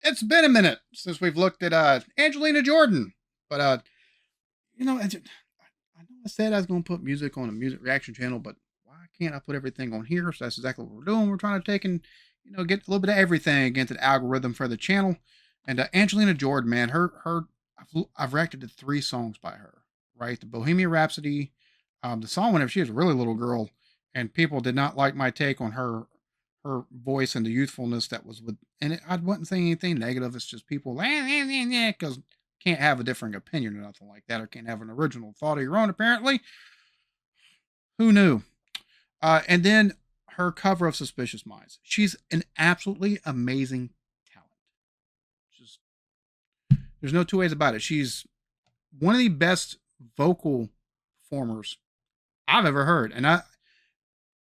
It's been a minute since we've looked at Angelina Jordan, but I know I said I was going to put music on a music reaction channel, but why can't I put everything on here? So that's exactly what we're doing. We're trying to take and get a little bit of everything into the algorithm for the channel. And Angelina Jordan, man, I've reacted to three songs by her. Right, the Bohemian Rhapsody, the song whenever she was a really little girl, and people did not like my take on her voice and the youthfulness that was with. And I wasn't saying anything negative. It's just people because can't have a differing opinion or nothing like that, or can't have an original thought of your own. Apparently, who knew? And then her cover of Suspicious Minds. She's an absolutely amazing talent. Just there's no two ways about it. She's one of the best vocal performers I've ever heard. And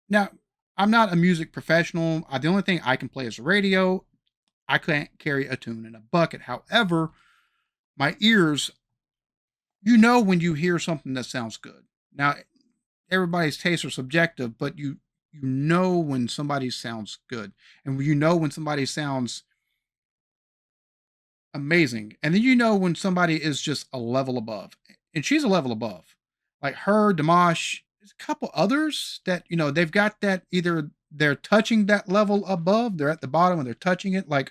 now I'm not a music professional. The only thing I can play is the radio. I can't carry a tune in a bucket. However, my ears, when you hear something that sounds good. Now, everybody's tastes are subjective, but you know when somebody sounds good, and you know when somebody sounds amazing, and then you know when somebody is just a level above, and she's a level above. Like her, Dimash, there's a couple others that they've got that either they're touching that level above, they're at the bottom and they're touching it, like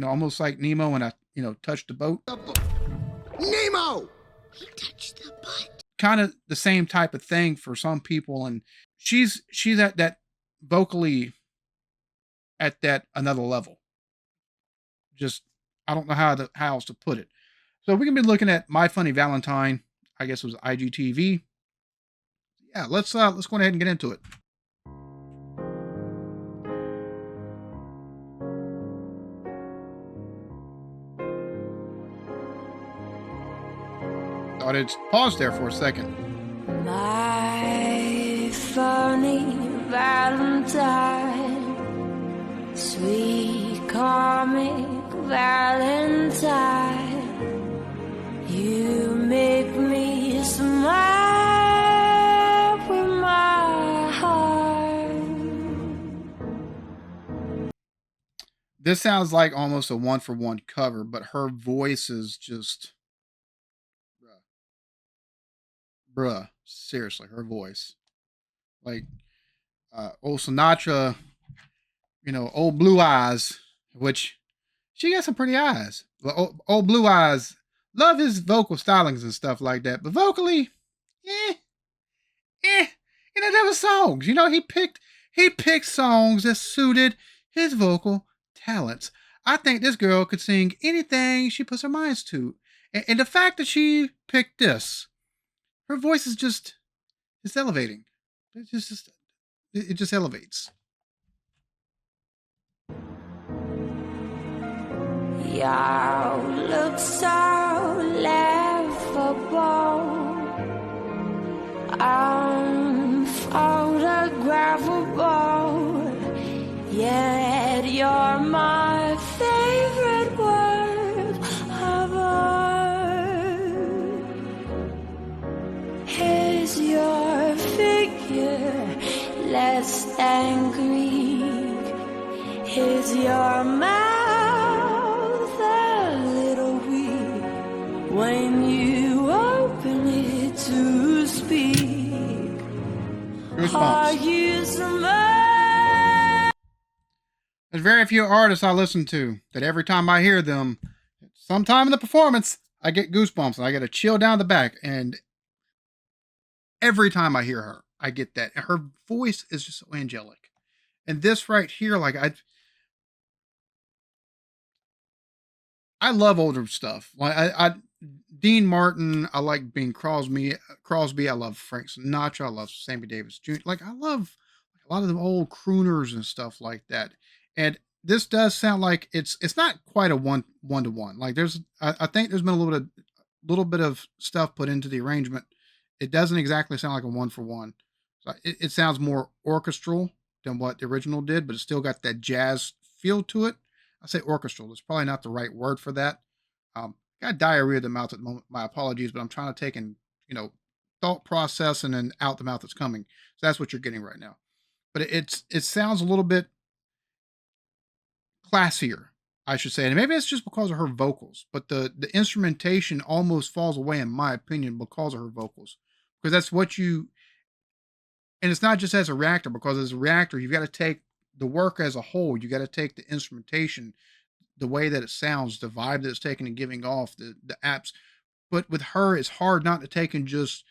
almost like Nemo when I touched the boat. Nemo! He touched the butt. Kind of the same type of thing for some people, and she's at that vocally at that another level. Just I don't know how else to put it. So we're gonna be looking at My Funny Valentine. I guess it was IGTV. Yeah, let's go ahead and get into it. Thought it's paused there for a second. My funny Valentine, sweet comic Valentine, you make me smile with my heart. This sounds like almost a one-for-one cover, but her voice is just bruh. Seriously, her voice. Like old Sinatra, old blue eyes, which she got some pretty eyes. But old blue eyes, love his vocal stylings and stuff like that. But vocally, eh, eh. There were songs. He picked songs that suited his vocal talents. I think this girl could sing anything she puts her minds to. And the fact that she picked this, her voice is it's elevating. It just elevates. You look so laughable, unphotographable, yet you're my favorite work of art. Is your figure less than Greek? Is your mouth a little weak when you open it to speak? Are you smart? There's very few artists I listen to that every time I hear them, sometime in the performance, I get goosebumps and I get a chill down the back. And every time I hear her, I get that. Her voice is just so angelic. And this right here, like I love older stuff. Like Dean Martin, I like Bing Crosby. I love Frank Sinatra. I love Sammy Davis Jr. Like I love a lot of the old crooners and stuff like that. And this does sound like it's not quite a one to one. Like I think there's been a little bit of stuff put into the arrangement. It doesn't exactly sound like a one for one. So it sounds more orchestral than what the original did, but it's still got that jazz feel to it. I say orchestral. It's probably not the right word for that. Got diarrhea of the mouth at the moment. My apologies, but I'm trying to take in, thought process and then out the mouth that's coming. So that's what you're getting right now. But it sounds a little bit classier. I should say, and maybe it's just because of her vocals, but the instrumentation almost falls away, in my opinion, because of her vocals, because that's what you. And it's not just as a reactor, because as a reactor, you've got to take the work as a whole. You got to take the instrumentation, the way that it sounds, the vibe that it's taking and giving off, the apps. But with her, it's hard not to take and just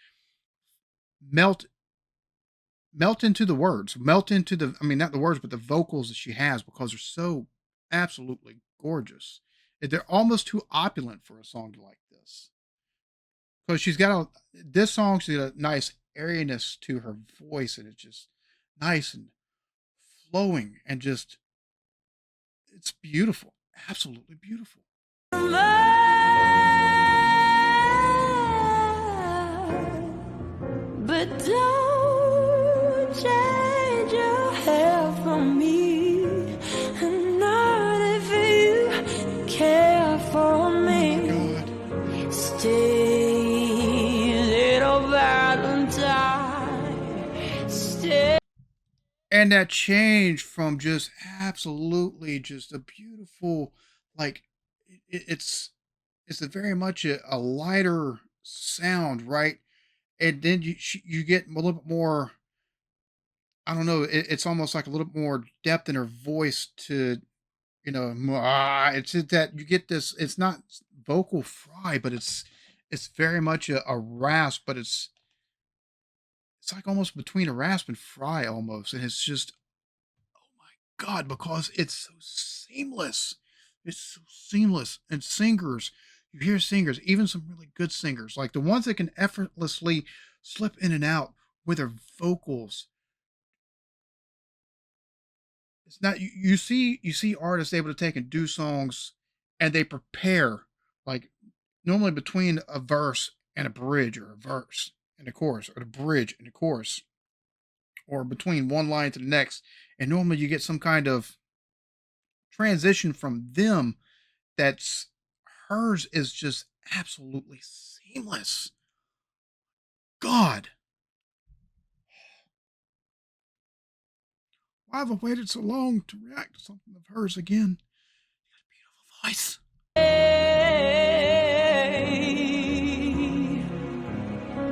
melt melt into the words, melt into the, I mean, not the words, but the vocals that she has, because they're so absolutely gorgeous. They're almost too opulent for a song like this. Because she's got this song, she's got a nice airiness to her voice, and it's just nice and flowing, and just, it's beautiful. Absolutely beautiful. But don't change your hair from me. And not if you care for me. God. Stay, little Valentine. Stay. And that change from just absolutely just a beautiful, like, it's a very much a lighter sound, right? And then you get a little bit more, I don't know, it's almost like a little bit more depth in her voice to, it's just that you get this, it's not vocal fry, but it's very much a rasp, but it's like almost between a rasp and fry almost, and it's just, oh my god, because it's so seamless. It's so seamless. And singers, you hear singers, even some really good singers, like the ones that can effortlessly slip in and out with their vocals. It's not, you see artists able to take and do songs, and they prepare, like, normally between a verse and a bridge, or a verse and a chorus, or the bridge and the chorus, or between one line to the next, and normally you get some kind of transition from them. That's hers is just absolutely seamless. God, why have I waited so long to react to something of hers again? Beautiful voice.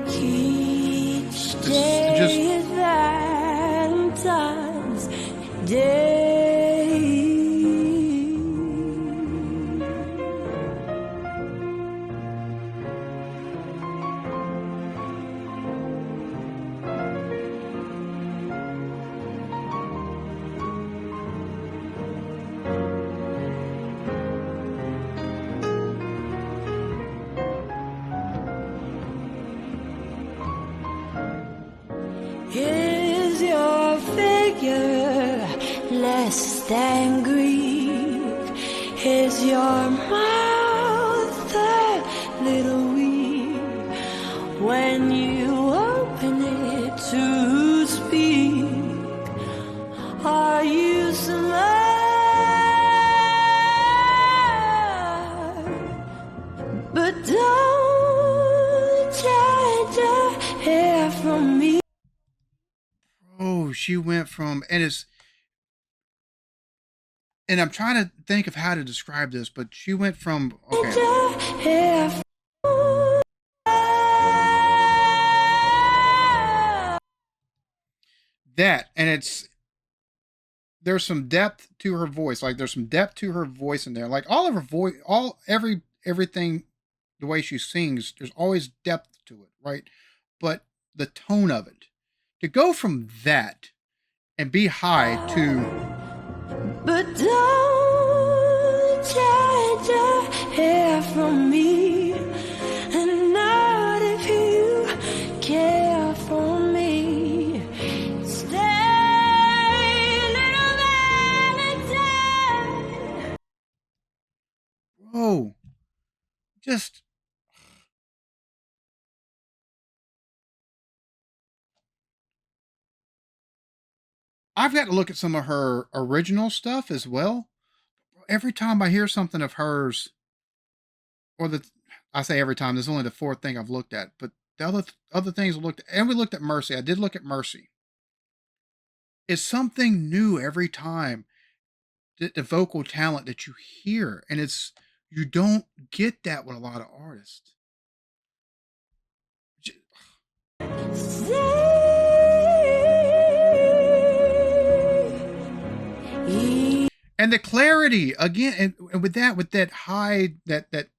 Each This day just is Valentine's Day. Is your figure less than Greek? Is your mouth a little weak when you open it to speak? Are you smart? But don't change your hair from me. Oh, she went from, and I'm trying to think of how to describe this, but she went from, okay, that, and there's some depth to her voice. Like, there's some depth to her voice in there. Like, all of her voice, everything, the way she sings, there's always depth to it, right? But the tone of it, to go from that and be high to, But don't change your hair from me, and not if you care for me. Stay, little Valentine. whoa, just, I've got to look at some of her original stuff as well. Every time I hear something of hers, or I say every time, there's only the fourth thing I've looked at, but the other things I looked at, and we looked at Mercy. I did look at Mercy. It's something new every time. the vocal talent that you hear, and it's you don't get that with a lot of artists. J- Say, And the clarity again, and with that high that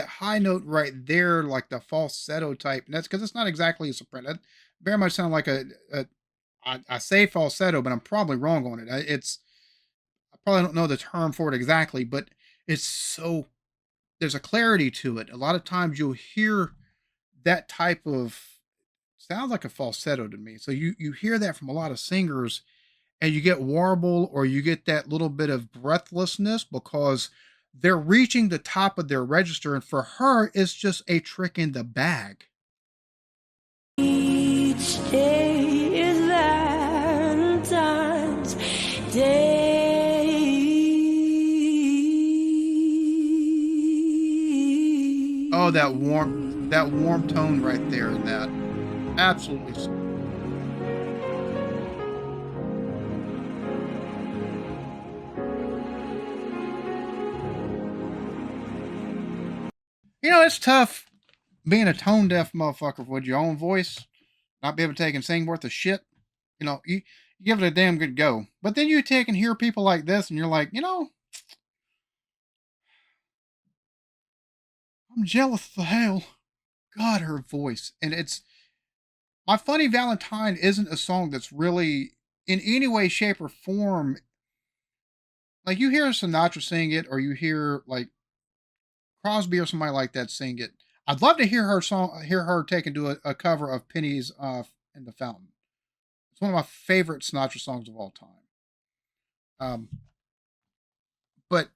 high note right there, like the falsetto type. And that's because it's not exactly a soprano. That very much sound like I say falsetto, but I'm probably wrong on it. I probably don't know the term for it exactly, but it's so there's a clarity to it. A lot of times you'll hear that type of sounds like a falsetto to me. So you hear that from a lot of singers, and you get warble or you get that little bit of breathlessness because they're reaching the top of their register, and for her, it's just a trick in the bag. each day is Valentine's Day. Oh, that warm tone right there, and that absolutely. You know, it's tough being a tone deaf motherfucker with your own voice, not be able to take and sing worth of shit. You give it a damn good go. But then you take and hear people like this, and you're like, I'm jealous of hell. God, her voice. And it's My Funny Valentine isn't a song that's really in any way, shape, or form like you hear Sinatra sing it, or you hear like Crosby or somebody like that sing it. I'd love to hear her take and do a cover of Penny's in the Fountain. It's one of my favorite Sinatra songs of all time. Um, but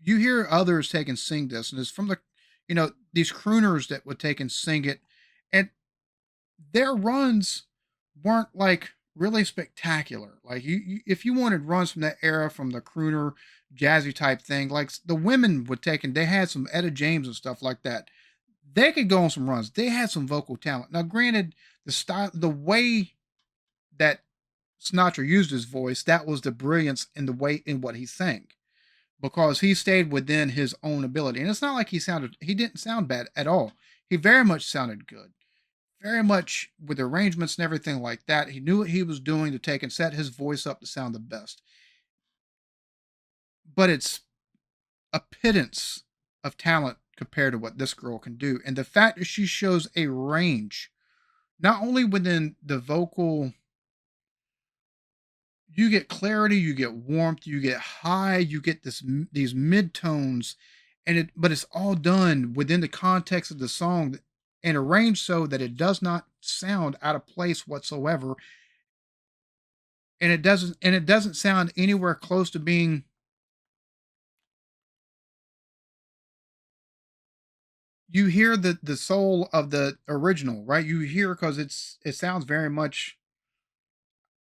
you hear others take and sing this, and it's from these crooners that would take and sing it, and their runs weren't like really spectacular. Like if you wanted runs from that era, from the crooner jazzy type thing, like the women would take and they had some Etta James and stuff like that. They could go on some runs. They had some vocal talent. Now, granted, the way that Sinatra used his voice, that was the brilliance in the way in what he sang, because he stayed within his own ability. And it's not like he didn't sound bad at all. He very much sounded good. Very much with arrangements and everything like that. He knew what he was doing to take and set his voice up to sound the best. But it's a pittance of talent compared to what this girl can do. And the fact that she shows a range, not only within the vocal, you get clarity, you get warmth, you get high, you get these mid tones, but it's all done within the context of the song and arranged so that it does not sound out of place whatsoever, and it doesn't sound anywhere close to being. You hear the soul of the original, right? You hear because it sounds very much.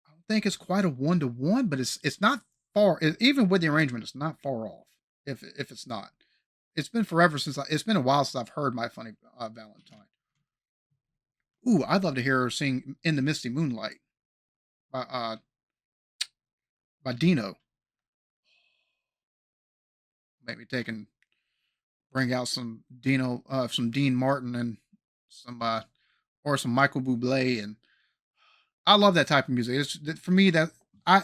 I don't think it's quite a 1-to-1, but it's not far. Even with the arrangement, it's not far off. If it's not, it's been forever it's been a while since I've heard My Funny Valentine. Ooh, I'd love to hear her sing "In the Misty Moonlight" by Dino. Maybe take and bring out some Dean Martin and some or some Michael Bublé, and I love that type of music. For me I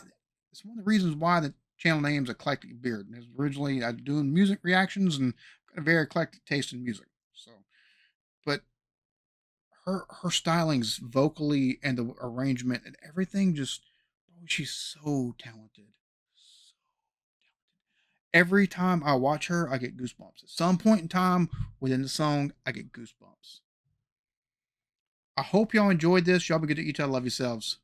it's one of the reasons why the channel name's Eclectic Beard. Because originally I was doing music reactions and got a very eclectic taste in music. So, but her stylings vocally and the arrangement and everything just oh, she's so talented. Every time I watch her, I get goosebumps. At some point in time within the song, I get goosebumps. I hope y'all enjoyed this. Y'all be good to each other. Love yourselves.